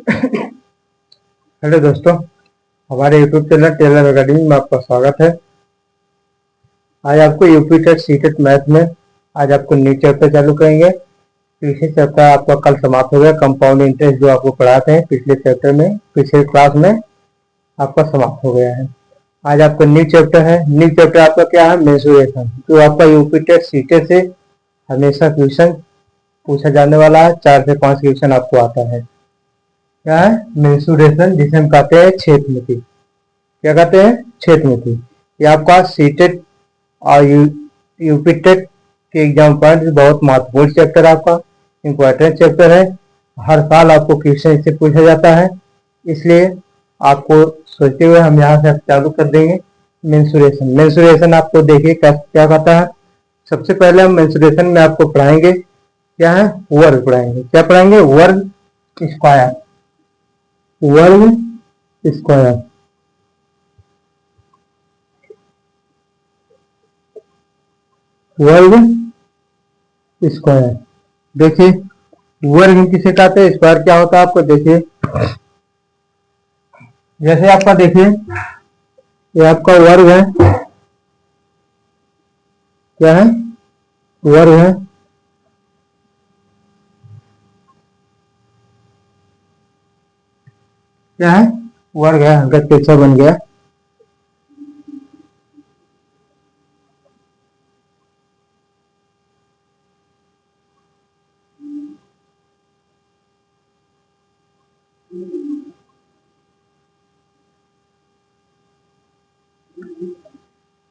Hello दोस्तों, हमारे YouTube channel Taylor academy में आपका स्वागत है। आज आपको UP TET C TET math में आज आपको न्यू चैप्टर चालू करेंगे। पिछले चैप्टर आपका कल समाप्त हो गया। कंपाउंड इंटरेस्ट जो आपको पढ़ाते हैं पिछले चैप्टर में, पिछले क्लास में आपका समाप्त हो गया है। आज आपका न्यू चैप्टर है। न्यू चैप्टर आपका क्या है? मेंसुरेशन, जो आपका यूपी टेट सी टेट से हमेशा क्वेश्चन पूछा जाने वाला है। 4 से 5 क्वेश्चन आपको आता है। क्या है? मेंसुरेशन, जिसे हम कहते हैं क्षेत्रमिति। क्या कहते हैं? क्षेत्रमिति। ये आपका सीटेट और यूपी टेट के एग्जाम पॉइंट बहुत महत्वपूर्ण चैप्टर, आपका इम्पोर्टेंट चैप्टर है। हर साल आपको क्वेश्चन इससे पूछा जाता है, इसलिए आपको सोचते हुए हम यहाँ से चालू कर देंगे। मेंसुरेशन। मेंसुरेशन आपको देखिए क्या कहता है। सबसे पहले हम मेंसुरेशन में आपको पढ़ाएंगे क्या है? वर्ग पढ़ाएंगे। क्या पढ़ाएंगे? वर्ग स्क्वायर। वर्ग स्क्वायर। वर्ग स्क्वायर। देखिए, वर्ग किसे कहते हैं, स्क्वायर क्या होता है आपको देखिए। जैसे आपका देखिए, ये आपका वर्ग है। क्या है? वर्ग है। क्या है? वर्ग है। अंकत पीछे बन गया।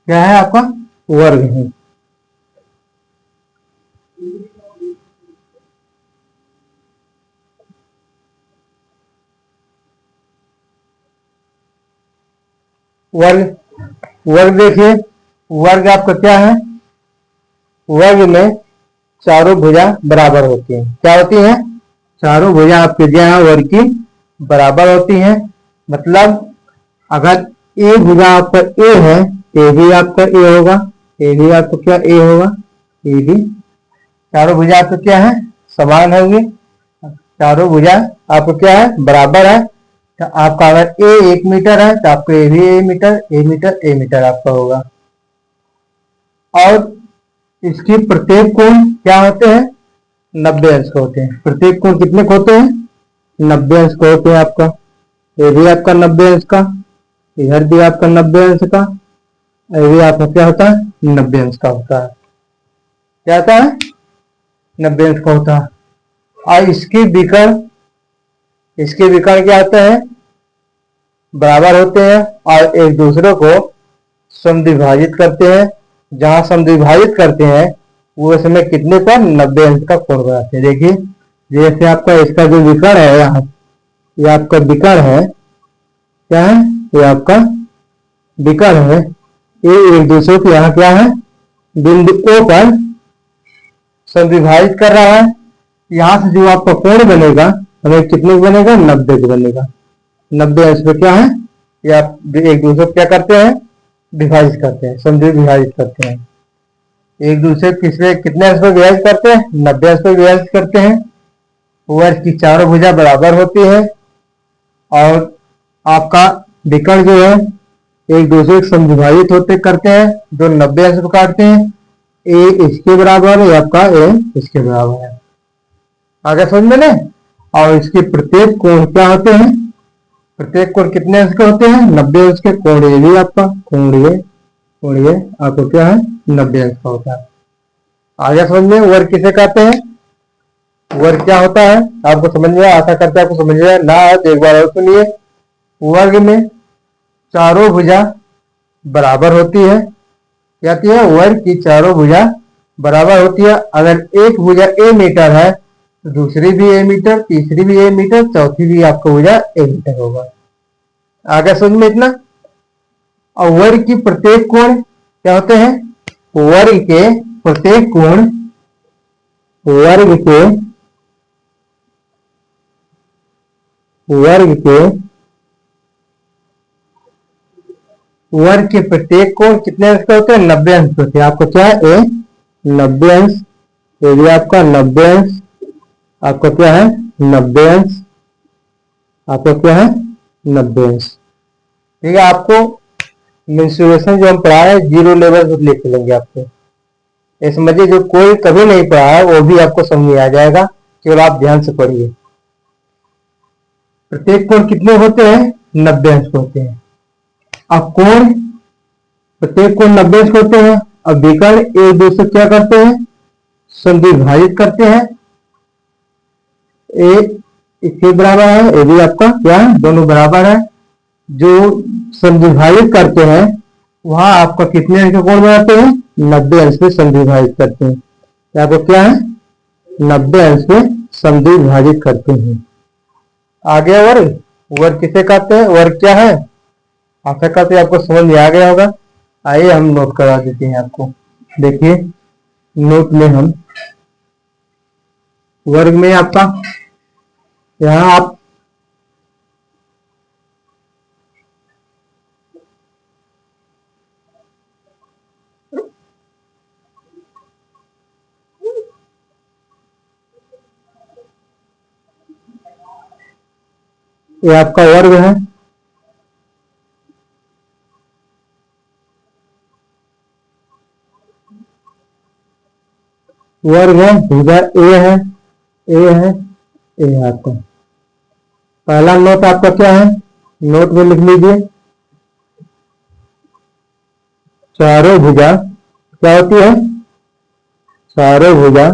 क्या है? आपका वर्ग है। वर्ग, वर्ग देखिए, वर्ग आपका क्या है? वर्ग में चारों भुजा बराबर होती हैं। क्या होती हैं? चारों भुजा आपके जो है वर्ग की बराबर होती हैं। मतलब अगर ए भुजा आपका ए है, ए भी आपका ए होगा, ए भी आपको क्या ए होगा, ए भी। चारों भुजा आपको क्या है? समान होंगी। चारों भुजा आपको क्या है? बराबर है। तो आपका अगर ए 1 मीटर है तो आपको ए भी ए मीटर, ए मीटर, ए मीटर आपका होगा। और इसकी प्रत्येक कोण क्या होते हैं? 90 अंश के होते हैं। प्रत्येक कोण कितने के होते हैं? 90 अंश के होते हैं आपका। ये भी आपका 90 अंश का, इधर भी आपका 90 अंश का, ये भी आपका क्या होता है? 90 अंश का होता है। क्या होता है? 90 अंश का होता है। और इसके विकर्ण क्या होते हैं? बराबर होते हैं और एक दूसरे को समद्विभाजित करते हैं। जहां समद्विभाजित करते हैं वो इसमें कितने पर? 90 अंश का कोण बनाते हैं। देखिए, जैसे आपका इसका जो विकर्ण है, यहाँ ये आपका विकर्ण है। क्या है? ये आपका विकर्ण है। ये एक दूसरे को यहाँ क्या है? बिंदु O पर समद्विभाजित कर रहा है। यहाँ से जो आपका कोण बनेगा हमें कितने का बनेगा? 90 का बनेगा। 90 अंश पे क्या है? ये आप एक दूसरे को क्या करते हैं? विभाजित करते हैं, समद्विभाजित करते हैं। एक दूसरे किससे कितने अंश पे विभाजित करते हैं? 90 अंश पे विभाजित करते हैं। वर्ग की चारों भुजा बराबर होती है और आपका विकर्ण जो है एक दूसरे से समद्विभाजित होते करते हैं, जो 90 अंश पे काटते हैं। ए इसके बराबर है, आपका ए इसके बराबर है। आगे समझ में ना? और इसके प्रत्येक कोण क्या होते हैं? प्रत्येक कोण कितने अंश के होते हैं? 90 अंश के। कोण ये भी आपका कोण ये आपको क्या है? 90 अंश का होता है। आगे समझ में? वर्ग किसे कहते हैं? वर्ग क्या होता है आपको समझ में? आशा करते हैं आपको समझ में ना आए तो एक बार और सुनिए। वर्ग में चारों भुजा बराबर होती है। क्या होती है? वर्ग की चारों भुजा बराबर होती है। अगर एक भुजा ए मीटर है तो दूसरी भी ए मीटर, तीसरी भी ए मीटर, चौथी भी आपका भुजा ए मीटर होगा। आगे समझ में इतना? और वर्ग की प्रत्येक कोण क्या होते हैं? वर्ग के प्रत्येक कोण, वर्ग के प्रत्येक कोण कितने अंश के होते हैं? 90 अंश के होते हैं। आपको क्या है? ए 90 अंश, ये भी आपका 90 अंश, आपका क्या है? 90 अंश। आपका क्या है 90 अंश। ठीक है, आपको मेंस्ट्रुएशन जो हम पढ़ा है जीरो लेवल से लिख लेंगे आपको। ये समझिए जो कोई कभी नहीं पढ़ा है वो भी आपको समझ में आ जाएगा, केवल आप ध्यान से पढ़िए। प्रत्येक कोण कितने होते हैं 90 अंश होते हैं। अब कोण प्रत्येक कोण 90 अंश होते हैं। अब विकर्ण एक दूसरे क्या करते हैं समद्विभाजित करते हैं। एक इसके बराबर है, ये भी आपका क्या है दोनों बराबर है। जो समद्विभाजित करते हैं वहां आपका कितने अंश का कोण बनाते हैं 90 अंश में समद्विभाजित करते हैं। यहाँ पर क्या है 90 अंश में समद्विभाजित करते हैं। आगे वर्ग, वर्ग किसे कहते हैं, वर्ग क्या है आशा करते आपको समझ में आ गया होगा। आइए हम नोट करा देते हैं आपको। देखिए नोट में हम वर्ग में आपका यहाँ आप ये आपका वर्ग है। वर्ग है, भुजा ए है, ए है, ए है आपका। पहला नोट आपका क्या है, नोट में लिख लीजिए चारों भुजा क्या होती है, चारों भुजा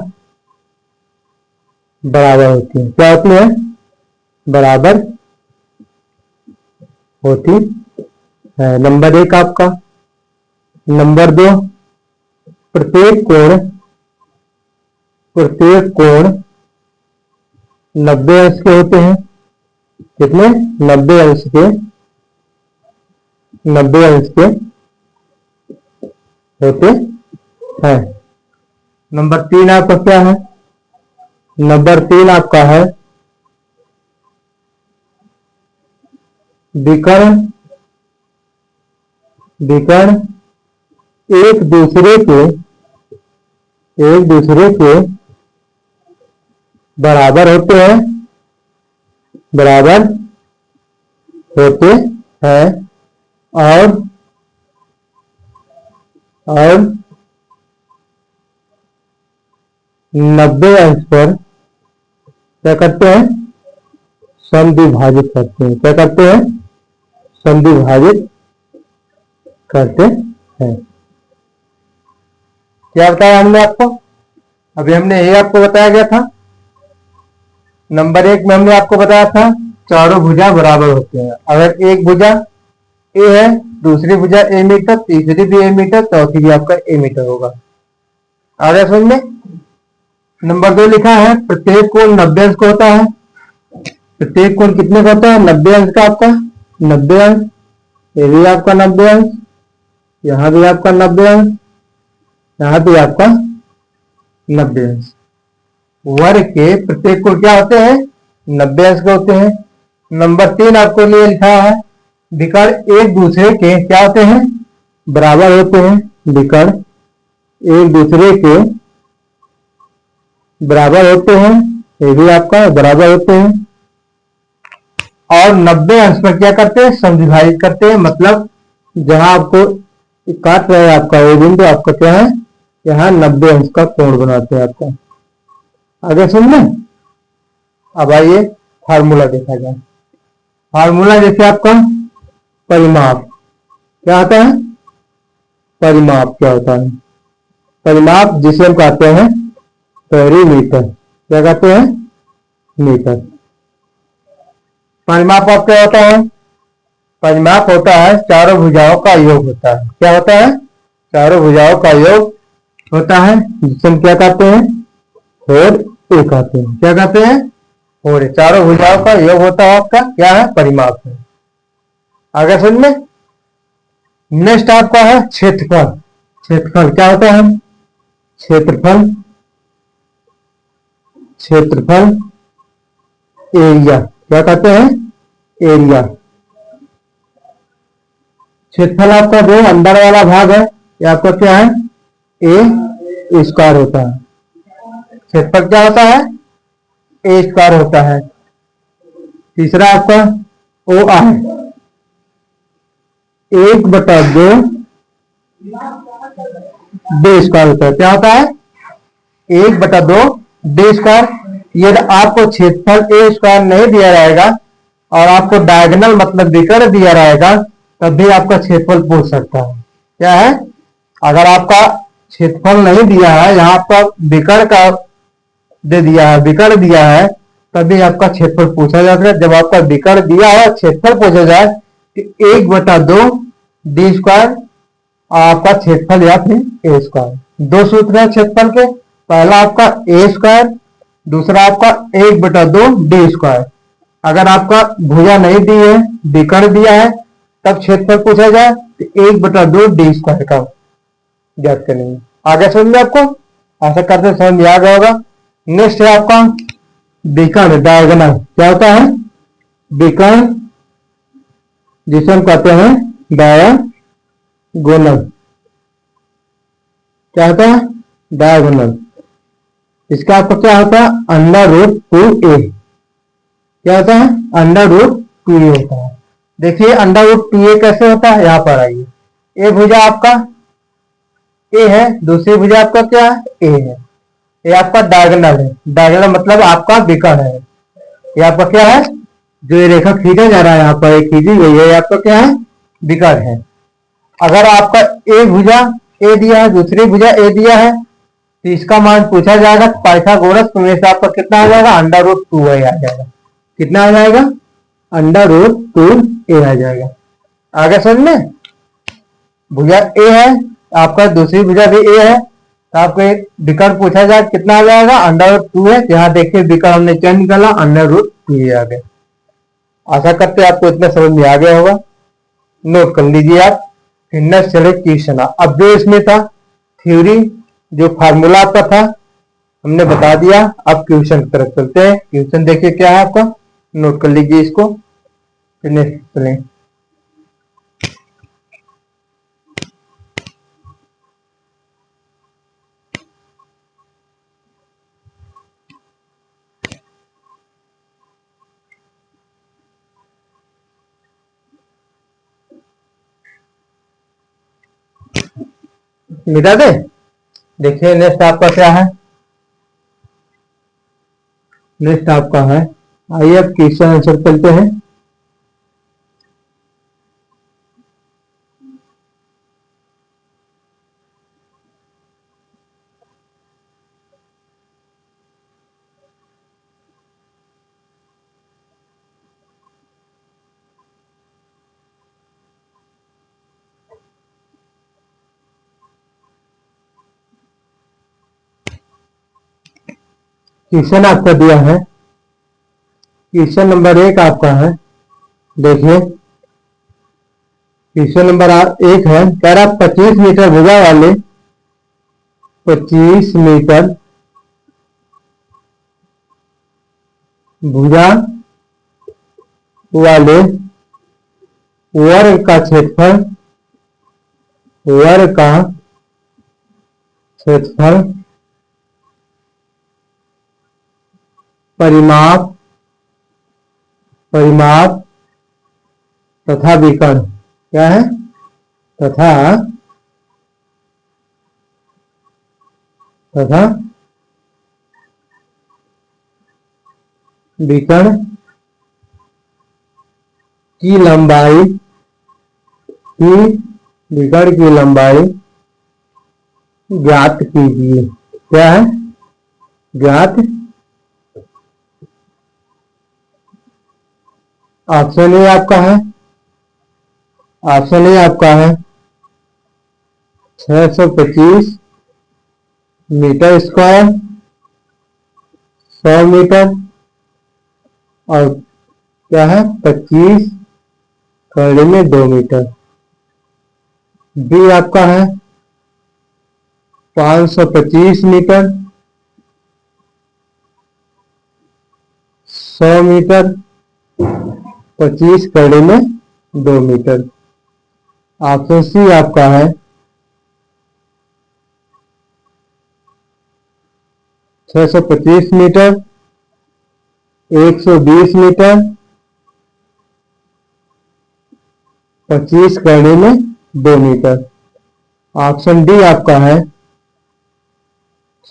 बराबर होती है। क्या होती है, बराबर होती है। नंबर एक आपका। नंबर दो, प्रत्येक कोण 90 अंश के होते हैं। कितने 90 अंश के, 90 अंश के होते हैं। नंबर तीन आपका क्या है, नंबर तीन आपका है विकर्ण एक दूसरे के बराबर होते हैं, बराबर होते हैं और 90 अंश पर क्या करते हैं समद्विभाजित करते हैं। क्या करते हैं समद्विभाजित करते हैं। क्या बताया हमने आपको, अभी हमने ये आपको बताया गया था। नंबर एक में हमने आपको बताया था चारों भुजा बराबर होते हैं। अगर एक भुजा ए है, दूसरी भुजा ए मीटर, तीसरी भी ए मीटर, चौथी भी आपका ए मीटर होगा। आ गया समझ में। नंबर दो लिखा है प्रत्येक कोण 90 अंश का होता है। प्रत्येक कोण कितने का होता है 90 अंश का आपका, 90 अंश। ये भी आपका 90 अंश, यहाँ भी आपका 90 अंश, यहाँ भी आपका 90 अंश। वर्ग के प्रत्येक कोण क्या होते हैं 90 अंश के होते हैं। नंबर तीन आपको लिए लिखा है विकर्ण एक दूसरे के क्या होते हैं बराबर होते हैं। विकर्ण एक दूसरे के बराबर होते हैं, ये भी आपका बराबर होते हैं। और 90 अंश पर क्या करते हैं समद्विभाजित करते हैं। मतलब जहां आपको काट रहे हैं आपका ये बिंदु आपका क्या है यहाँ 90 अंश का कोण बनाते हैं आपका। आगे सुन लें। अब आइए फार्मूला देखा जाए। फार्मूला जैसे आपका परिमाप क्या होता है, परिमाप क्या होता है, परिमाप जिसे हम कहते हैं पेरीमीटर। क्या कहते हैं मीटर। परिमाप आप क्या होता है, परिमाप होता है चारों भुजाओं का योग होता है। क्या होता है चारों भुजाओं का योग होता है, जिसे हम क्या कहते हैं और ए कहते हैं। क्या कहते हैं और चारों भुजाओं का योग होता है आपका क्या है परिमाप है। आगे समझ में। नेक्स्ट आपका है क्षेत्रफल। क्षेत्रफल क्या होता है, क्षेत्रफल, क्षेत्रफल एरिया। क्या कहते हैं एरिया। क्षेत्रफल आपका जो अंदर वाला भाग है ये आपका क्या है ए स्क्वायर होता है। क्षेत्रफल क्या होता है ए स्क्वायर होता है। तीसरा आपका ओ आर 1/2 डी स्क्वायर होता है। क्या होता है? 1/2 डी स्क्वायर। यदि आपको क्षेत्रफल ए स्क्वायर नहीं दिया जाएगा और आपको डायगोनल मतलब विकर्ण दिया रहेगा तब भी आपका क्षेत्रफल पूछ सकता है। क्या है? अगर आपका क्षेत्रफल नहीं दिया है, यहाँ आपका विकर्ण का दे दिया है, विकर्ण दिया है, तभी आपका क्षेत्रफल पूछा जाएगा। जब आपका विकर्ण दिया है क्षेत्रफल पूछा जाए कि 1/2 डी स्क्वायर आपका क्षेत्रफल या फिर ए स्क्वायर। दो सूत्र है क्षेत्रफल के, पहला आपका ए स्क्वायर, दूसरा आपका 1/2 डी स्क्वायर। अगर आपका भुजा नहीं दी है, विकर्ण दिया है, तब क्षेत्रफल पूछा जाए तो 1/2 डी स्क्वायर का ज्ञात करेंगे। आगे समझ में आपको? ऐसा करते समझ में आ गया होगा। नेक्स्ट है आपका विकर्ण डायगोनल। क्या होता है? विकर्ण जिसे हम कहते हैं डायगोनल। क्या होता है? डायगोनल। इसका आपका क्या होता है? √2a। क्या होता है? √2a होता है। देखिए √2a कैसे होता है, यहां पर आइए। ए भुजा आपका ए है, दूसरी भुजा आपका क्या है? ए है। ये आपका डायगोनल है। डायगोनल मतलब आपका विकर्ण है। ये आपका क्या है? जो ये रेखा खींचा जा रहा है यहाँ पर, एक खींची गई है, ये आपका क्या है? विकर्ण है। अगर आपका एक भुजा ए दिया है, दूसरी भुजा ए दिया है, तो इसका मान पूछा जाएगा पाइथागोरस प्रमेय से आपका कितना आ जाएगा? √2a आ जाएगा। कितना आ जाएगा? √2a आ जाएगा। आगे समझ में? भुजा ए है, आपका दूसरी भुजा भी ए है, तो आपको एक विकर्ण पूछा जाए कितना आ जाएगा? √2a। यहाँ देखिए विकर्ण हमने क्या निकाला? √2a आ गया। आशा करते हैं आपको इतना समझ में आ गया होगा। नोट कर लीजिए आप। फिर नेक्स्ट चले क्वेश्चन। अब जो इसमें था थ्योरी, जो फार्मूला आपका था हमने बता दिया। अब क्वेश्चन की तरफ चलते हैं। क्वेश्चन देखिए क्या है आपका, नोट कर लीजिए इसको। फिर नेक्स्ट चलें। मिटा दे। देखिए नेक्स्ट आपका क्या है? नेक्स्ट आपका है, आइए अब क्वेश्चन आंसर चलते हैं। क्वेश्चन आपका दिया है, क्वेश्चन नंबर 1 आपका है। देखिए क्वेश्चन नंबर 1 है, कह रहा 25 मीटर भुजा वाले 25 मीटर भुजा वाले वर्ग का क्षेत्रफल, वर्ग का क्षेत्रफल परिमाप, परिमाप तथा विकर्ण। क्या है? तथा विकर्ण की लंबाई, की विकर्ण की लंबाई ज्ञात कीजिए। क्या है? ज्ञात। ऑप्शन ए आपका है, ऑप्शन ए आपका है 625 मीटर स्क्वायर 100 मीटर, और क्या है? 25 कड़ी में 2 मीटर। बी आपका है 525 मीटर 100 मीटर, 25 कड़ी में 2 मीटर। ऑप्शन सी आपका है 625 मीटर 120 मीटर 25 करड़ी में 2 मीटर। ऑप्शन डी आपका है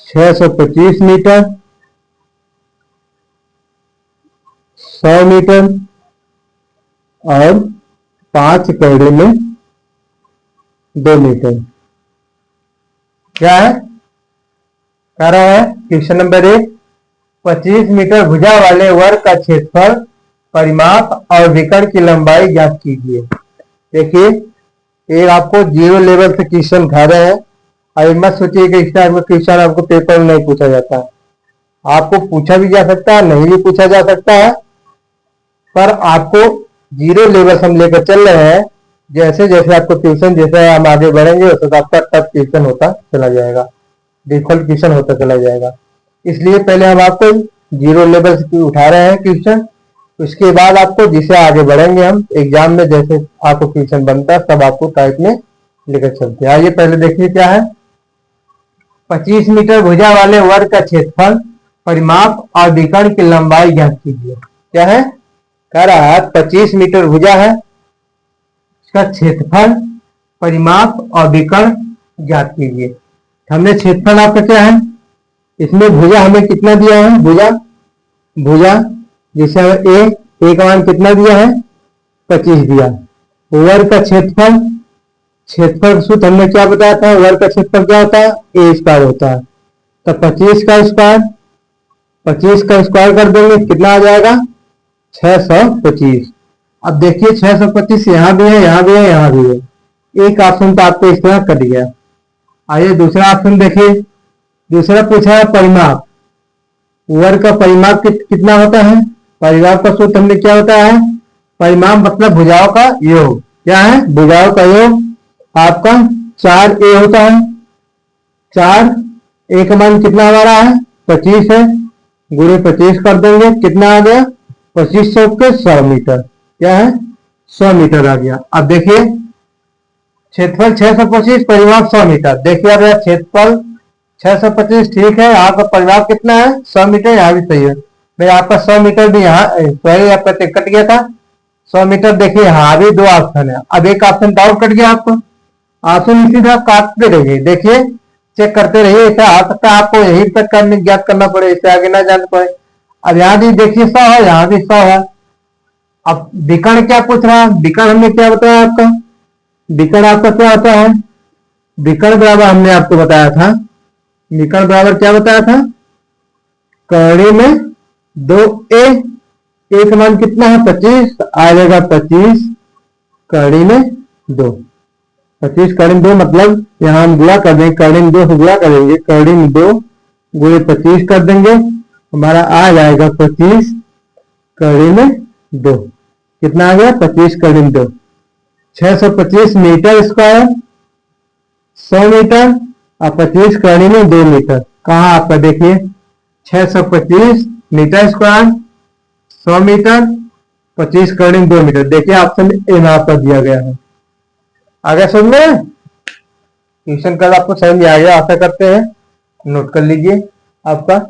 625 मीटर, 100 मीटर और 5 करड़ी में 2 मीटर। क्या है? कह रहा है क्वेश्चन नंबर 1, 25 मीटर भुजा वाले वर्ग का क्षेत्रफल, परिमाप और विकर्ण की लंबाई ज्ञात कीजिए। देखिए, ये आपको जीरो लेवल से क्वेश्चन खा रहे हैं। अभी मत सोचिए कि इस टाइप का क्वेश्चन आपको पेपर में नहीं पूछा जाता है। आपको पूछा भी जा सकता है, नहीं भी पूछा जा सकता है, पर आपको जीरो लेवल से हम लेकर चल रहे हैं। जैसे जैसे आपको ट्यूशन, जैसे हम आगे बढ़ेंगे वैसे तो आपका टफ क्वेश्चन होता चला जाएगा, डिफिकल्ट क्वेश्चन होता चला जाएगा। इसलिए पहले हम आपको जीरो लेवल से उठा रहे हैं क्वेश्चन, उसके बाद आपको जिसे आगे बढ़ेंगे हम एग्जाम में, जैसे आपको क्वेश्चन बनता है तब आपको टाइप में लेकर चलते हैं। आइए पहले देखिए क्या है। 25 मीटर भुजा वाले वर्ग का क्षेत्रफल, परिमाप और विकर्ण की लंबाई ज्ञात कीजिए। क्या है? कह रहा है 25 मीटर भुजा है, इसका क्षेत्रफल, परिमाप और विकर्ण ज्ञात कीजिए। हमने क्षेत्रफल आपका क्या है, इसमें भुजा हमें कितना दिया है, भुजा जैसे ए का मान कितना दिया है, 25 दिया। वर्ग का क्षेत्रफल, क्षेत्रफल सूत्र हमने क्या बताया था, वर्ग का क्षेत्रफल क्या होता है, ए स्क्वायर होता है। तो 25 का स्क्वायर, 25 का स्क्वायर कर देंगे, कितना आ जाएगा, 625। अब देखिए 625 यहाँ भी है, यहाँ भी है, यहाँ भी है। एक ऑप्शन तो आपको इस तरह कट गया। आइए दूसरा ऑप्शन देखिए। दूसरा पूछा है परिमाप। वर्ग का परिमाप कितना होता है, परिमाप का सूत्र हमने क्या होता है, परिमाप मतलब भुजाओं का योग। क्या है, भुजाओं का योग आपका 4a होता है। 4 ए का मान कितना हमारा है, 25 है, गुणे 25 कर देंगे, कितना आ गया, 2500 के 100 मीटर। क्या है, 100 मीटर आ गया। अब देखिए क्षेत्रफल 625, परिमाप 100 मीटर। देखिए अब क्षेत्रफल 625 ठीक है, यहाँ का परिमाप कितना है, 100 मीटर, यहाँ भी सही है। भाई आपका 100 मीटर भी यहाँ पहले आपका कट गया था 100 मीटर। देखिए यहाँ भी 2 ऑप्शन है, अब एक ऑप्शन तो और कट गया आपको। ऑप्शन इसी तरह काटते रहिए, देखिए चेक करते रहिए, ऐसा आ सकता है आपको यही तक करने ज्ञात करना पड़े, इससे आगे ना जान पाए। अब यहाँ भी देखिए 100 है, यहाँ भी 100 है। अब विकर्ण क्या पूछ रहा है, विकर्ण हमने क्या बताया आपका, विकर्ण आपका क्या होता है, विकर्ण बराबर हमने आपको बताया था, विकर्ण बराबर क्या बताया था, करड़ी में 2a, ए का मान कितना है 25, आ जाएगा 25 करड़ी में 2। 25 करड़ी में 2 मतलब यहाँ हम गुणा कर देंगे, करड़ी में 2 से गुणा करेंगे, करड़ी में 2 गुणे 25 कर देंगे, हमारा आ जाएगा 25 करड़ी में 2। कितना आ गया, 25 करड़ी में 2, 625 मीटर स्क्वायर, 100 मीटर और 25 करड़ी में 2 मीटर। कहाँ आपका देखिए 625 मीटर स्क्वायर, 100 मीटर, 25 करड़ी में 2 मीटर। देखिए ऑप्शन ए में आपका दिया गया है। आगे समझ में, क्वेश्चन कल आपको समझ में आ गया आशा करते हैं, नोट कर लीजिए आपका।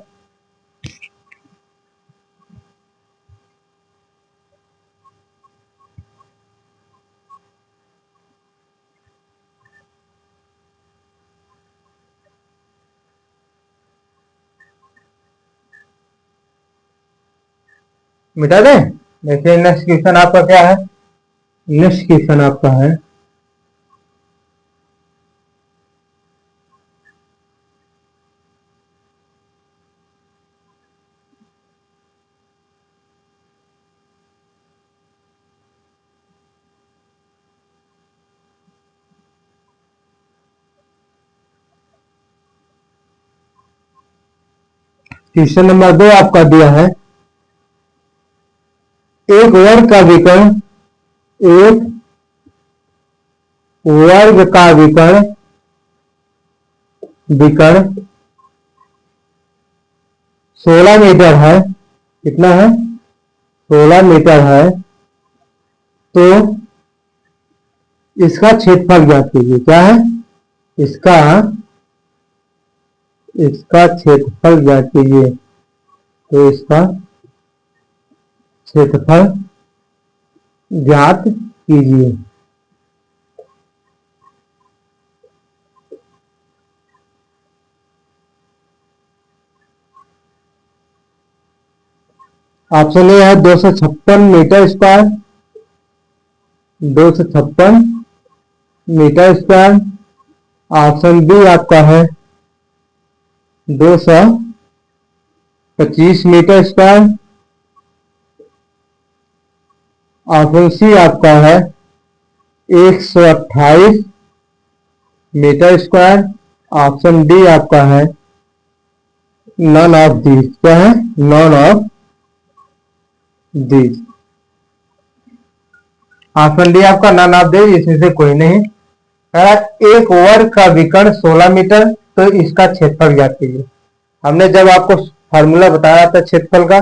मिटा दें। देखिए नेक्स्ट क्वेश्चन आपका क्या है, नेक्स्ट क्वेश्चन आपका है क्वेश्चन नंबर 2 आपका दिया है, एक वर्ग का विकर्ण, एक वर्ग का विकर्ण, विकर्ण 16 मीटर है। कितना है, 16 मीटर है। तो इसका क्षेत्रफल ज्ञात कीजिए। क्या है, इसका क्षेत्रफल ज्ञात कीजिए। तो इसका क्षेत्रफल ज्ञात कीजिए। ऑप्शन ए है 256 metre square, 256 metre square. Option B आपका है 225 मीटर स्क्वायर। ऑप्शन सी आपका है 128 मीटर स्क्वायर। ऑप्शन डी आपका है नॉन ऑफ दीज। क्या है? None of these. Option D आपका नॉन ऑफ दीज, इसमें से कोई नहीं। एक वर्ग का विकर्ण 16 मीटर, तो इसका क्षेत्रफल ज्ञात कीजिए। हमने जब आपको फार्मूला बताया था क्षेत्रफल का,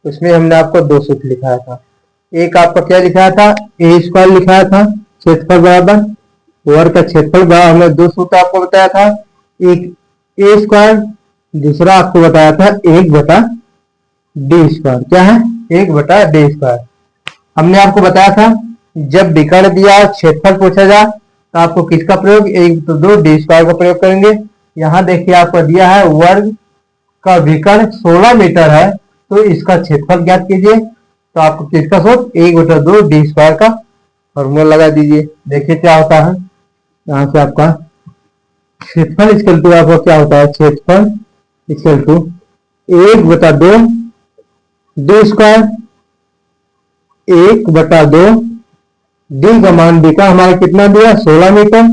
उसमें हमने आपको दो सूत्र लिखाया था। एक आपका क्या लिखाया था? ए स्क्वायर लिखाया था क्षेत्रफल बराबर वर्ग का क्षेत्रफल बराबर। हमने दो सूत्र आपको बताया था, एक ए स्क्वायर, दूसरा आपको बताया था 1/d स्क्वायर। क्या है? 1/d square. हमने आपको बताया था जब विकर्ण दिया क्षेत्रफल पूछा जा तो आपको किसका प्रयोग? 1/2 स्क्वायर का प्रयोग करेंगे। यहाँ देखिए आपको दिया है वर्ग का विकर्ण 16 मीटर है, तो इसका क्षेत्रफल ज्ञात कीजिए। तो आपको किसका सूत्र? 1/2 स्क्वायर का फॉर्मूला लगा दीजिए। देखिए क्या होता है। यहाँ से आपका क्षेत्रफल इक्वल टू आपका क्या होता है? क्षेत्रफल इक्वल टू 1/2 स्क्वायर, 1/2 डी का मान डी का हमारा कितना दिया? 16 मीटर।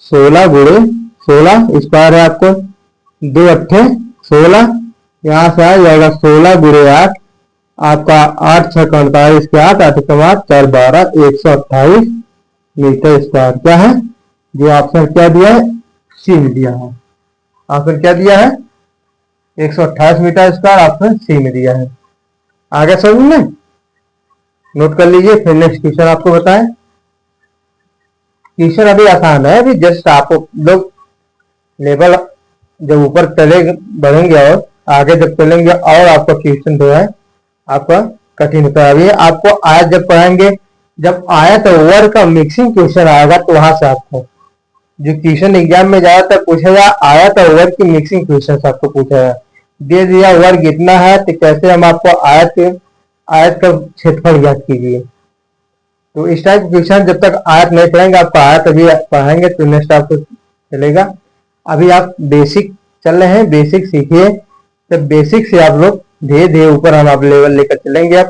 16 गुणे 16 स्क्वायर है आपको 2 अट्ठे 16। यहाँ से आ जाएगा 16 गुणे 8, आपका 8 6 48 के 8 8 का 8 4 12 128 मीटर स्क्वायर। क्या है? जो ऑप्शन क्या दिया है? सी में दिया है। ऑप्शन क्या दिया है? 128 मीटर स्क्वायर ऑप्शन सी में दिया है। आगे समझ में नोट कर लीजिए, फिर नेक्स्ट क्वेश्चन आपको बताएं। क्वेश्चन अभी आसान है, अभी जस्ट आप लोग लेवल जब ऊपर चले बढ़ेंगे और आगे जब चलेंगे और आपका क्वेश्चन जो है आपका कठिन होता है। अभी आपको आयत जब पढ़ाएंगे, जब आयत और वर्ग का मिक्सिंग क्वेश्चन आएगा तो वहां से आपको जो क्वेश्चन एग्जाम में ज्यादातर पूछा जाए आयत और वर्ग की मिक्सिंग क्वेश्चन आपको पूछा जाए। दे दिया वर्ग इतना है तो कैसे हम आपको आयत का क्षेत्रफल ज्ञात कीजिए। तो इस टाइप क्वेश्चन जब तक आयत नहीं पढ़ेंगे, आपको आयत अभी पढ़ाएंगे तो नेक्स्ट आपको चलेगा। अभी आप बेसिक चल रहे हैं, बेसिक सीखिए। तो बेसिक से आप लोग धीरे धीरे ऊपर हम आप लेवल लेकर चलेंगे आप,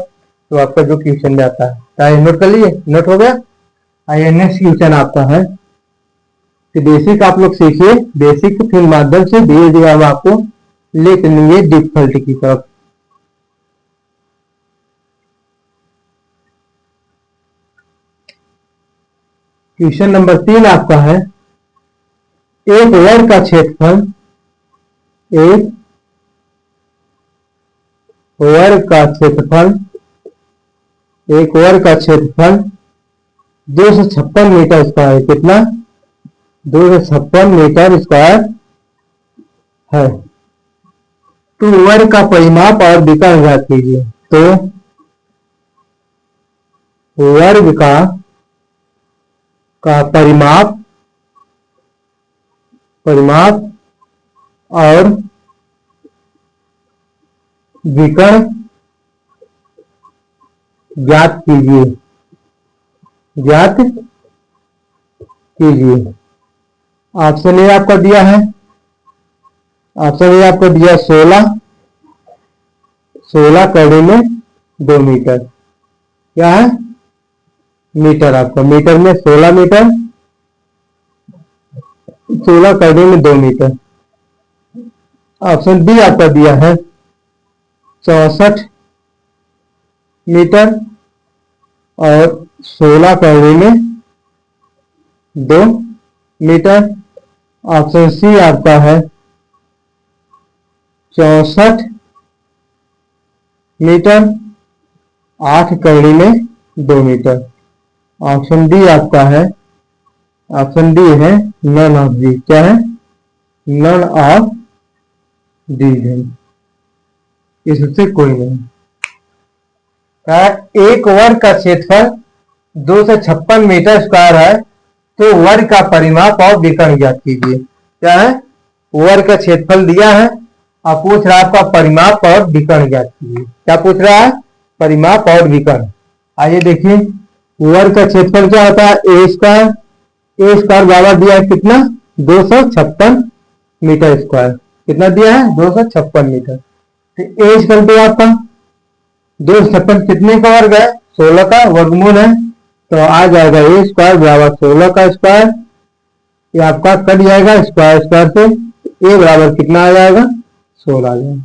तो आपका जो क्वेश्चन में आता है। तो नोट कर लीजिए, नोट हो गया। आइए नेक्स्ट क्वेश्चन आपका है कि बेसिक आप लोग सीखिए, बेसिक के फिर माध्यम से धीरे धीरे हम आपको ले चलेंगे डिफिकल्टी की तरफ। क्वेश्चन नंबर 3 आपका है एक वर्ग का क्षेत्रफल, एक वर्ग का क्षेत्रफल, एक वर्ग का क्षेत्रफल 256 मीटर स्क्वायर। कितना? 256 मीटर स्क्वायर है। तो वर्ग का परिमाप और विकर्ण ज्ञात कीजिए। तो वर्ग का परिमाप और विकर्ण ज्ञात कीजिए, ज्ञात कीजिए। ऑप्शन ए आपको दिया है, ऑप्शन ए आपको दिया 16 कड़ी में 2 मीटर। क्या है? मीटर। आपका मीटर में 16 मीटर, 16 कड़ी में 2 मीटर। ऑप्शन बी आपका दिया है 64 मीटर और 16 कड़ी में 2 मीटर। ऑप्शन सी आपका है 64 मीटर 8 कड़ी में 2 मीटर। ऑप्शन डी आपका है, ऑप्शन डी है नन ऑफ दी। क्या है? नन ऑफ दीज है, इससे कोई नहीं। एक वर्ग का क्षेत्रफल 256 मीटर स्क्वायर है, तो वर्ग का परिमाप और विकर्ण ज्ञात कीजिए। क्या है? वर्ग का क्षेत्रफल दिया है अब पूछ रहा है आपका परिमाप और विकर्ण ज्ञात कीजिए। क्या पूछ रहा है? परिमाप और विकर्ण। आइए देखिए, वर्ग का क्षेत्रफल क्या होता है? ए स्क्वायर। ए स्क्वायर बराबर दिया है कितना? 256 मीटर स्क्वायर। कितना दिया है? 256 मीटर। तो ए स्क्वायर तो आपका 256 कितने का वर्ग है? 16 का वर्गमूल है। तो आ जाएगा ए स्क्वायर बराबर 16 का स्क्वायर। ये आपका कट जाएगा स्क्वायर स्क्वायर से। ए बराबर कितना आ जाएगा? 16 आ जाएगा।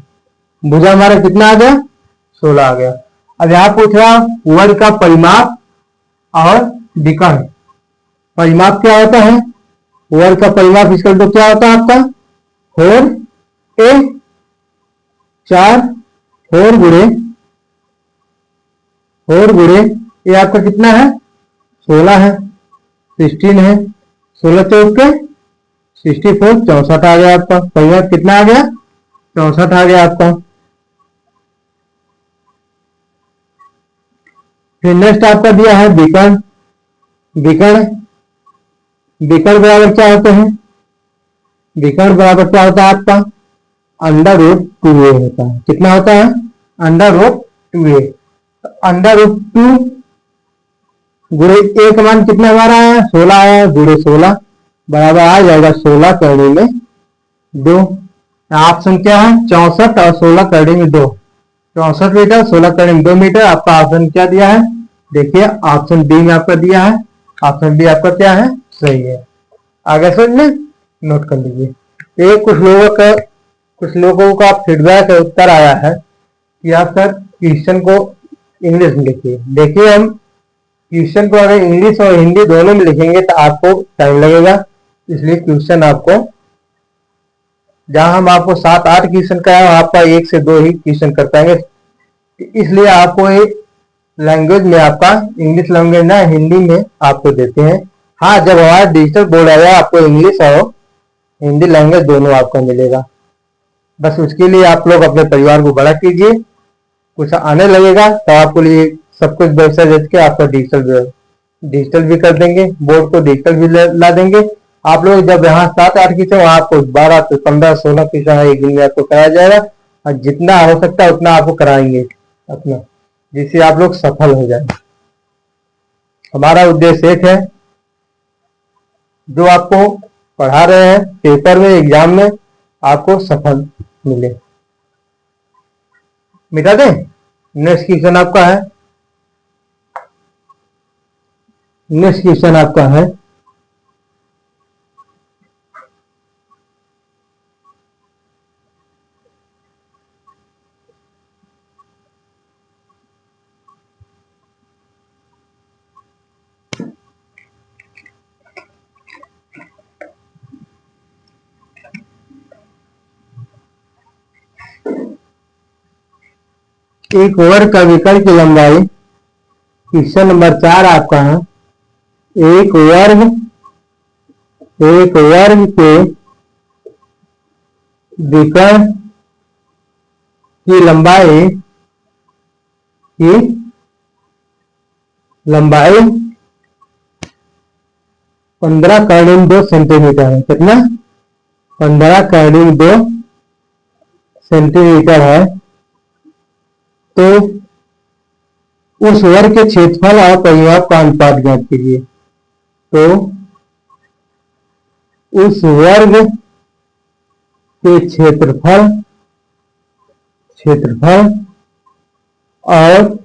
भुजा हमारा कितना आ गया? 16 आ गया। अब यहाँ पूछ रहा वर्ग का परिमाप और विकर्ण। परिमाप क्या होता है? वर्ग का परिमाप इसका तो क्या होता है आपका? 4a 4 4 गुणे ये आपका कितना है? 16 है, 16 है। 16 चौक के 64, 64 आ गया आपका। परिमाप कितना आ गया? 64 आ गया आपका। फिर नेक्स्ट आपका दिया है विकर्ण। विकर्ण विकर्ण बराबर क्या होते हैं? विकर्ण बराबर क्या होता है आपका? √2a होता है। कितना होता है? √2a। √2 गुणे ए का मान कितना हमारा है? 16 आया, गुणे 16 बराबर आ जाएगा 16 करने में 2। ऑप्शन क्या है? 64 और 16 करने में 2। 64 मीटर, 16 करने में 2 मीटर। आपका ऑप्शन क्या दिया है? देखिए ऑप्शन बी में आपका दिया है। ऑप्शन बी आपका क्या है? सही है। आगे समझ में नोट कर लीजिए। कुछ लोगों का फीडबैक उत्तर आया है कि आप सर क्वेश्चन को इंग्लिश में लिखिए। देखिए हम क्वेश्चन को अगर इंग्लिश और हिंदी दोनों में लिखेंगे तो आपको टाइम लगेगा। इसलिए क्वेश्चन आपको, जहां हम आपको 7-8 क्वेश्चन कराए आपका 1 से 2 ही क्वेश्चन कर पाएंगे। इसलिए आपको एक लैंग्वेज में आपका इंग्लिश लैंग्वेज ना हिंदी में आपको देते हैं। हाँ, जब हमारा डिजिटल बोर्ड आएगा आपको इंग्लिश और हिंदी लैंग्वेज दोनों आपको मिलेगा। बस उसके लिए आप लोग अपने परिवार को बड़ा कीजिए। कुछ आने लगेगा तो आपको लिए सब कुछ व्यवस्था देख के आपका डिजिटल भी कर देंगे, बोर्ड को डिजिटल भी ला देंगे। आप लोग जब यहाँ 7-8 क्वेश्चन वहाँ आपको 12 से 15, 16 क्वेश्चन एक दिन में आपको कराया जाएगा और जितना हो सकता है उतना आपको कराएंगे अपना, जिससे आप लोग सफल हो जाए। हमारा उद्देश्य एक है, जो आपको पढ़ा रहे हैं पेपर में, एग्जाम में आपको सफल मिले। मिटा दें। नेक्स्ट क्वेश्चन आपका है, नेक्स्ट क्वेश्चन आपका है एक वर्ग का विकर्ण की लंबाई। क्वेश्चन नंबर 4 आपका है, एक वर्ग के विकर्ण की लंबाई 15 कर्णिम 2 सेंटीमीटर है। कितना? 15 कर्णिम 2 सेंटीमीटर है। तो उस वर्ग के क्षेत्रफल और परिमाप का अनुपात ज्ञात कीजिए। तो उस वर्ग के क्षेत्रफल और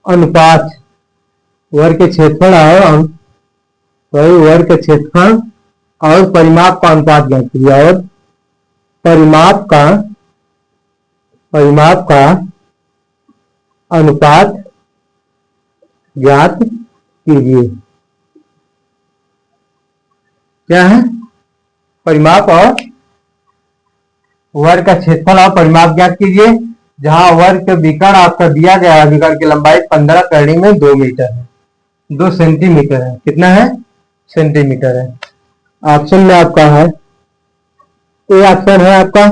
अनुपात, वर्ग के क्षेत्रफल और वर्ग के क्षेत्रफल और परिमाप का अनुपात ज्ञात कीजिए। और परिमाप का अनुपात ज्ञात कीजिए। क्या है? परिमाप और वर्ग का क्षेत्रफल और परिमाप ज्ञात कीजिए। जहां वर्ग के विकर्ण आपका दिया गया है, विकर्ण की लंबाई 15 कर्णी में 2 मीटर है, 2 सेंटीमीटर है। कितना है? सेंटीमीटर है। ऑप्शन में आपका है, ए ऑप्शन है आपका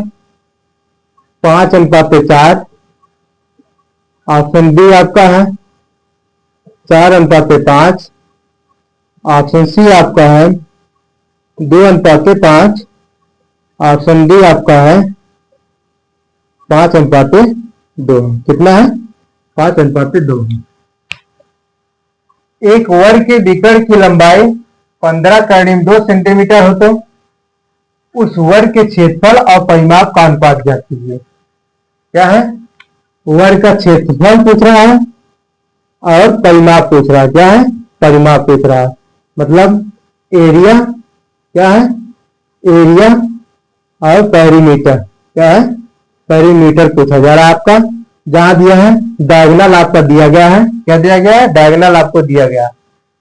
5:4। ऑप्शन बी आपका है 4:5। ऑप्शन सी आपका है 2:5। ऑप्शन डी आपका है 5:2 कितना है? 5:2। एक वर्ग के विकर्ण की लंबाई 15 हो तो उस वर्ग के क्षेत्रफल और परिमाप का अनुपात ज्ञात कीजिए। क्या है? वर्ग का क्षेत्रफल पूछ रहा है और परिमाप पूछ रहा है। क्या है? परिमाप पूछ रहा है, मतलब एरिया। क्या है? एरिया और पेरीमीटर। क्या है? पेरीमीटर पूछा जा रहा है आपका। जहां दिया है डायगोनल आपका दिया गया है। क्या दिया गया है? डायगोनल आपको दिया गया है।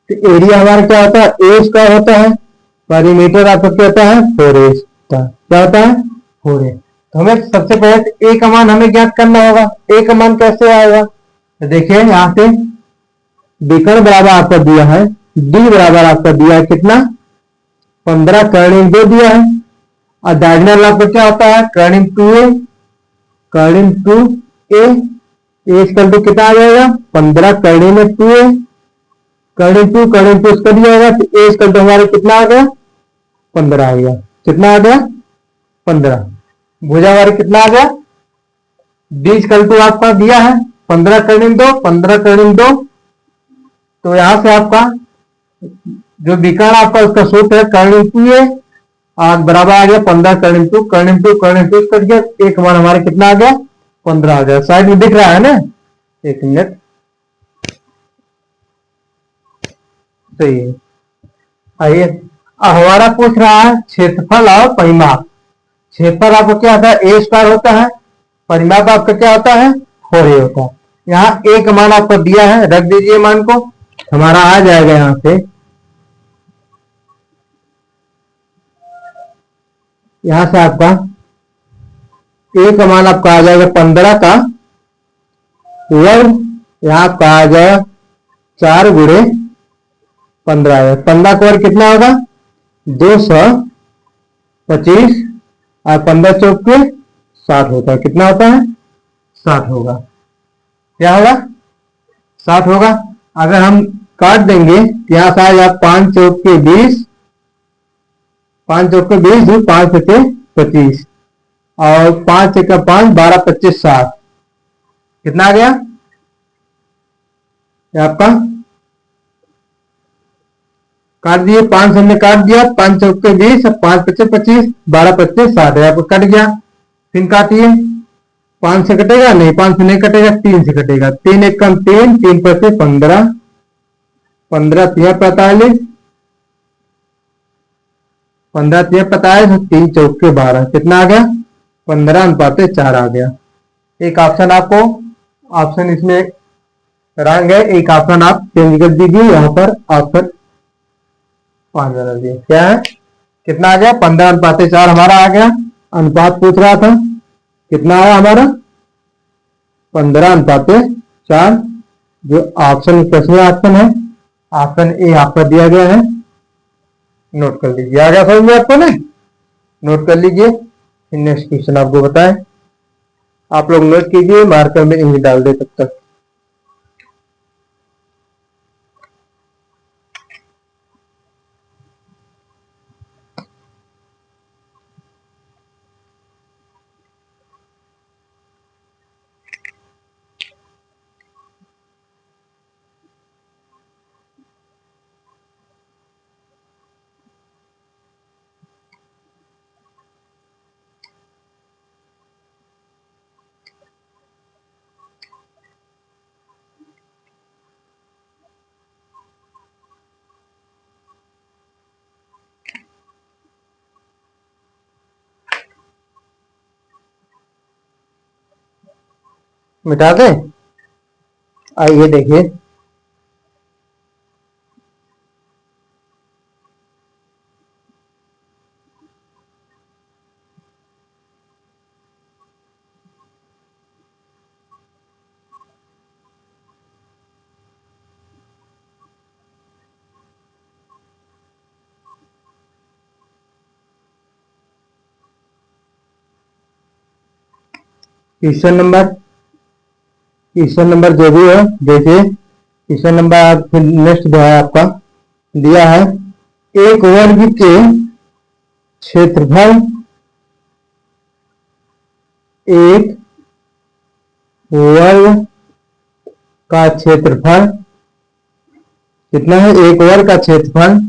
तो एरिया हमारा क्या होता है? ए स्क्वायर होता है। पेरीमीटर आपका क्या होता है? 4a। क्या होता है? 4a। तो हमें सबसे पहले ए का मान हमें ज्ञात करना होगा। ए का मान कैसे आएगा? तो देखिए यहाँ पे विकर्ण बराबर आपका दिया है, डी बराबर आपका दिया है कितना? 15 कर्णिम 2 दिया है। और डायगोनल आपका क्या होता है? कर्णिम 2a। कर्णिम 2a इक्वल टू कितना आ जाएगा? 15 कर्णिम 2a। कर्णिम 2 इसका दिया होगा तो a इक्वल टू हमारे कितना आ गया? 15 आ गया। कितना आ गया? 15। भुजा हमारे कितना आ गया? डी इक्वल टू आपका दिया है 15 कर्णिम 2, 15 कर्णिम 2। तो यहां से आपका जो विकर्ण आपका उसका सूत्र है कर्णिम 2a और बराबर आ गया 15 कर्णिम 2 कट गया। एक मान हमारे कितना आ गया? 15 आ गया। साइड में दिख रहा है ना? एक मिनट, सही है। आइए, हमारा पूछ रहा है क्षेत्रफल और परिमाप। क्षेत्रफल आपको क्या होता है? ए स्क्वायर होता है। परिमाप आपका क्या होता है? 4a होता है। यहाँ ए का मान आपको दिया है, रख दीजिए मान को। हमारा आ जाएगा यहां से, यहां से आपका ए का मान आपका आ जाएगा 15 का वर्ग। यहां आपका आ जाएगा 4 गुणे 15। 15 का वर्ग कितना होगा? 225 और 15 चौक के 60 होता है। कितना होता है? 60 होगा। क्या होगा? 60 होगा। अगर हम काट देंगे यहां से आएगा 5 चौक के 20, 5 चौक के 20, 5 के 25 और 5 का 5, 12, 25, 60। कितना आ गया? आपका काट दिए, 5 हमने काट दिया, 5 चौक के 20, 5 25, 25, 12 25, 60 आपको कट गया। फिर काटिए, 5 से कटेगा नहीं, 5 से नहीं कटेगा, 3 से कटेगा। 3 एक कम 3, 3 पचे 15, 15 3 45, 15 3 45, 3 चौक के 12। कितना आ गया? 15:4 आ गया। एक ऑप्शन आपको, ऑप्शन इसमें रंग है, एक ऑप्शन आप चेंज कर दीजिए। यहाँ पर ऑप्शन 5 बना दिए। क्या है? कितना आ गया? 15:4 हमारा आ गया। अनुपात पूछ रहा था, कितना आया हमारा? 15:4। जो ऑप्शन प्रश्न ऑप्शन है, ऑप्शन ए आपका दिया गया है। नोट कर लीजिए। आ गया समझ में आपको? नहीं, नोट कर लीजिए। नेक्स्ट क्वेश्चन आपको बताएं, आप लोग नोट कीजिए, मार्कर में इंक डाल दे तब तक। मिटा दें? आइए देखिए, क्वेश्चन नंबर जो भी है देखिए। क्वेश्चन नंबर नेक्स्ट जो है आपका दिया है, एक वर्ग के क्षेत्रफल, एक वर्ग का क्षेत्रफल कितना है? 1 वर्ग का क्षेत्रफल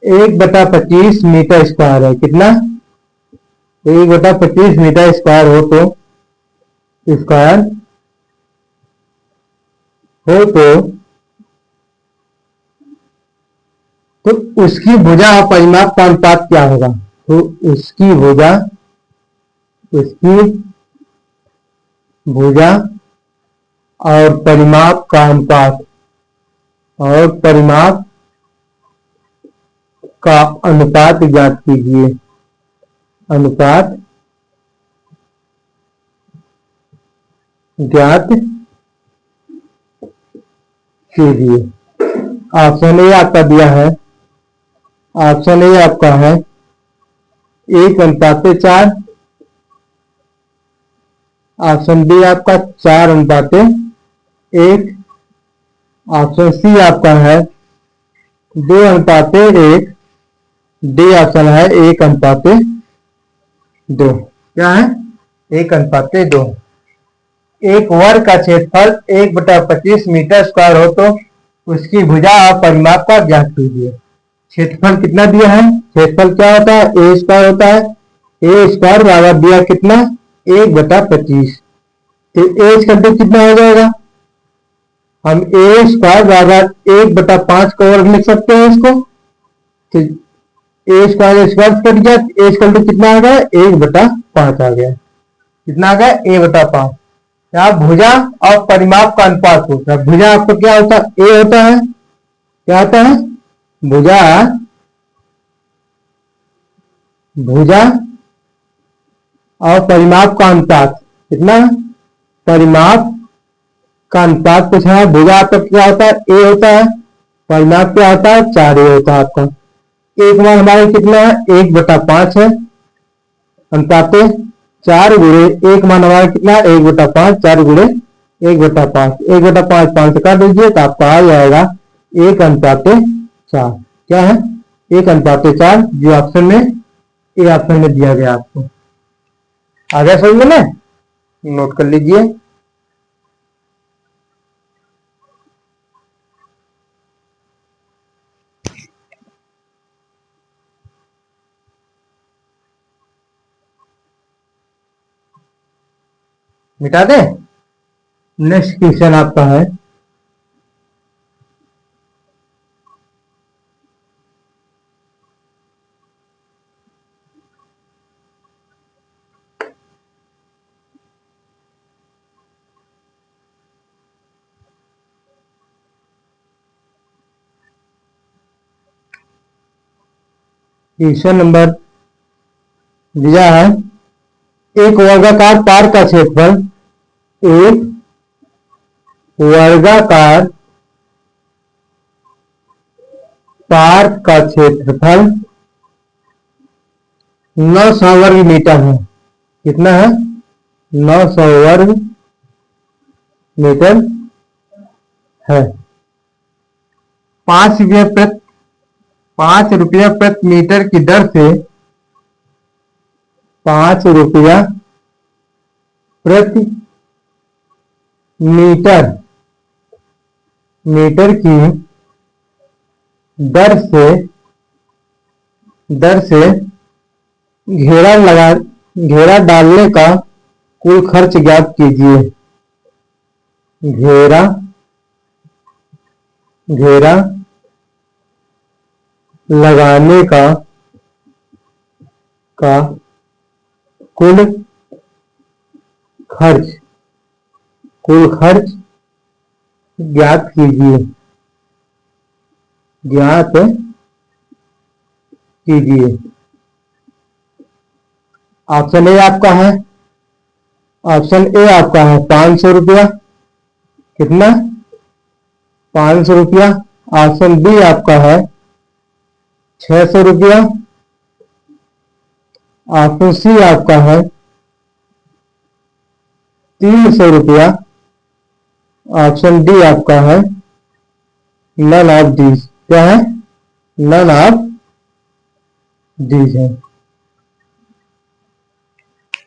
1/25 मीटर है। कितना? 1/25 मीटर स्क्वायर हो तो उसकी भुजा और परिमाप का अनुपात क्या होगा? तो उसकी भुजा और परिमाप का अनुपात ज्ञात कीजिए। अनुपात ज्ञात कीजिए। ऑप्शन ए आपका दिया है, ऑप्शन ए आपका है 1:4। ऑप्शन बी आपका 4:1। ऑप्शन सी आपका है 2:1। डी ऑप्शन है 1:2। क्या है? 1:2। 1 वर्ग का क्षेत्रफल 1/25 मीटर स्क्वायर हो तो उसकी भुजा और परिमाप का ज्ञात कीजिए। क्षेत्रफल कितना दिया है? क्षेत्रफल क्या होता है? ए स्क्वायर होता है। ए स्क्वायर बराबर दिया कितना? 1/25। तो ए स्क्वायर कितना हो जाएगा? हम ए स्क्वायर बराबर 1/5 का वर्ग लिख सकते हैं इसको। तो ए स्क्वायर स्क्वायर कट गया, ए स्क्वायर कितना आ गया? 1/5 आ गया। कितना आ गया? 1/5। यहाँ भुजा और परिमाप का अनुपात होता है। भुजा आपको क्या होता है? ए होता है। क्या होता है? भुजा और परिमाप का अनुपात कितना? परिमाप का अनुपात पूछा है। भुजा आपका क्या होता है? ए होता है। परिमाप क्या होता है? 4 ए होता है आपका। एक मान हमारे कितना है? 1/5 है। अनुपात 4 गुणे एक मान हमारा कितना है? 1/5। 4 गुणे 1/5। 1/5 5 से काट दीजिए तो आपका आ जाएगा 1:4। क्या है? 1:4 जो ऑप्शन में ए ऑप्शन में दिया गया आपको। आ गया समझ में? नोट कर लीजिए। मिटा दे। नेक्स्ट क्वेश्चन आपका है क्वेश्चन नंबर दिया है एक वर्गाकार पार्क का क्षेत्रफल, एक वर्गाकार पार्क का क्षेत्रफल 900 वर्ग मीटर है। कितना है? 900 वर्ग मीटर है। 5 रुपया प्रति मीटर की दर से 5 रुपया प्रति मीटर की दर से घेरा डालने का कुल खर्च ज्ञात कीजिए। घेरा लगाने का कुल खर्च ज्ञात कीजिए। ऑप्शन ए आपका है, 500 रुपया। कितना? 500 रुपया। ऑप्शन बी आपका है 600 रुपया। ऑप्शन सी आपका है 300 रुपया। ऑप्शन डी आपका है नन ऑफ दीज। क्या है? नन ऑफ दीज है।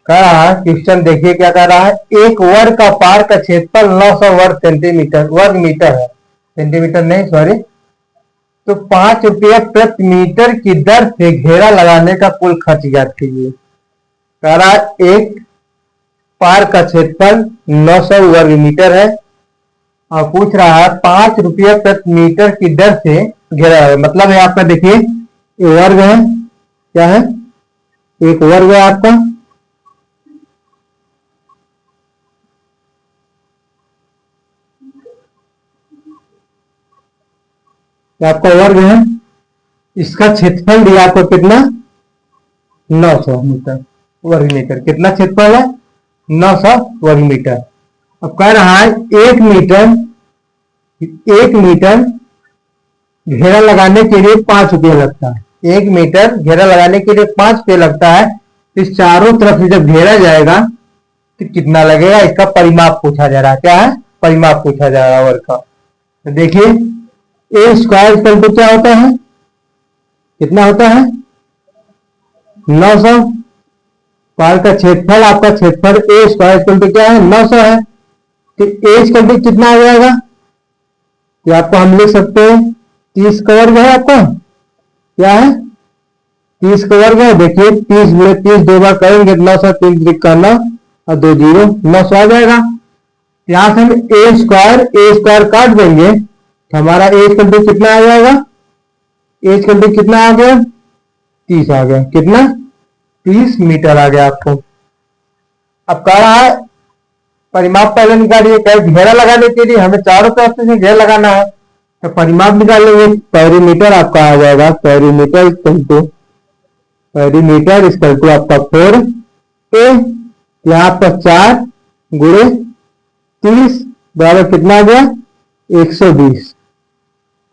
कह रहा है क्वेश्चन, देखिए क्या कह रहा है। एक वर्ग का पार का क्षेत्रफल 900 वर्ग मीटर है, सेंटीमीटर नहीं सॉरी। तो 5 रुपये प्रति मीटर की दर से घेरा लगाने का कुल खर्च ज्ञात कीजिए। कह रहा है एक पार का क्षेत्रफल 900 वर्ग मीटर है और पूछ रहा है 5 रुपये प्रति मीटर की दर से घेरा है। मतलब है आपका, देखिए ये वर्ग है, क्या है, एक वर्ग है आपका, आपका वर्ग है, इसका क्षेत्रफल दिया आपको कितना, 900 मीटर वर्ग मीटर। कितना क्षेत्रफल है, 900 वर्ग मीटर। अब कह रहा है 1 मीटर घेरा लगाने के लिए 5 रुपये लगता है। 1 मीटर घेरा लगाने के लिए 5 रुपये लगता है। इस चारों तरफ से जब घेरा जाएगा तो कितना लगेगा, इसका परिमाप पूछा जा रहा है। क्या है, परिमाप पूछा जा रहा है वर्ग का। तो देखिए ए स्क्वायर इक्वल टू क्या होता है, कितना होता है, 900। पार का क्षेत्रफल, आपका क्षेत्रफल ए स्क्वायर इक्वल टू क्या है, 900 है। तो ए इक्वल टू कितना आ जाएगा, ये आपको हम लिख सकते हैं 30 का वर्ग है आपका, क्या है, 30 का वर्ग है। देखिए 30 गुणे 30 दो बार करेंगे 900, 3 त्रिक का 9 और 2 जीरो 900 आ जाएगा। यहां से हम ए स्क्वायर काट देंगे तो हमारा ए इक्वल टू कितना आ जाएगा, ए इक्वल टू कितना आ गया, 30 आ गया। कितना, 30 मीटर आ गया आपको। अब कह रहा है परिमाप पहले निकालिए। घेरा लगाने के लिए हमें चारों तरफ से घेरा लगाना है, तो परिमाप निकालेंगे। पेरीमीटर आपका आ जाएगा, पेरीमीटर इक्वल टू आपका 4a, यहाँ पर 4 गुणे 30 बराबर कितना आ गया, 120।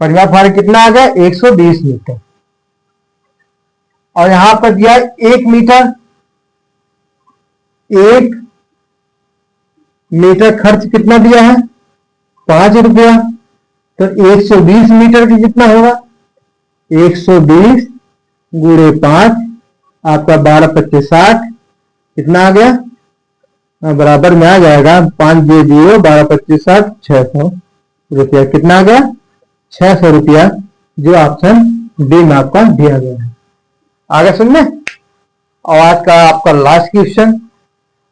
परिमाप हमारा कितना आ गया, 120 मीटर। और यहां पर दिया 1 मीटर, 1 मीटर खर्च कितना दिया है, 5 रुपया। तो 120 मीटर की कितना होगा, 120 गुणे 5 आपका 12 25 60, कितना आ गया, बराबर में आ जाएगा 5 2 0 12 25 60 600 रुपया। कितना आ गया, 600 रुपया, जो ऑप्शन डी में आपका दिया गया है। आगे सुनने। और आज का आपका लास्ट क्वेश्चन।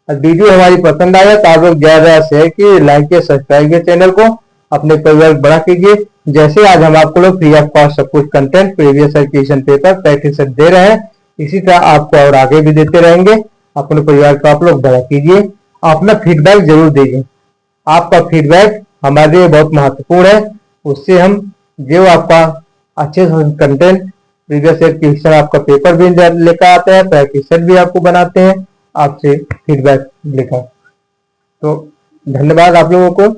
वीडियो हमारी पसंद आया तो आप लोग ज्यादा शेयर कीजिए, लाइक कीजिए, सब्सक्राइब कीजिए, चैनल को अपने परिवार बड़ा कीजिए। जैसे आज हम आपको लोग फ्री ऑफ कॉस्ट सब कुछ content, previous question paper, practice set दे रहे हैं, इसी तरह आपको और आगे भी देते रहेंगे। अपने परिवार को आप लोग बड़ा कीजिए, अपना फीडबैक जरूर दीजिए। आपका फीडबैक हमारे लिए बहुत महत्वपूर्ण है, उससे हम जो आपका अच्छे से कंटेंट, प्रीवियस क्वेश्चन आपका पेपर भी लेकर आते हैं, प्रैक्टिस सेट भी आपको बनाते हैं आपसे फीडबैक लेकर। तो धन्यवाद आप लोगों को।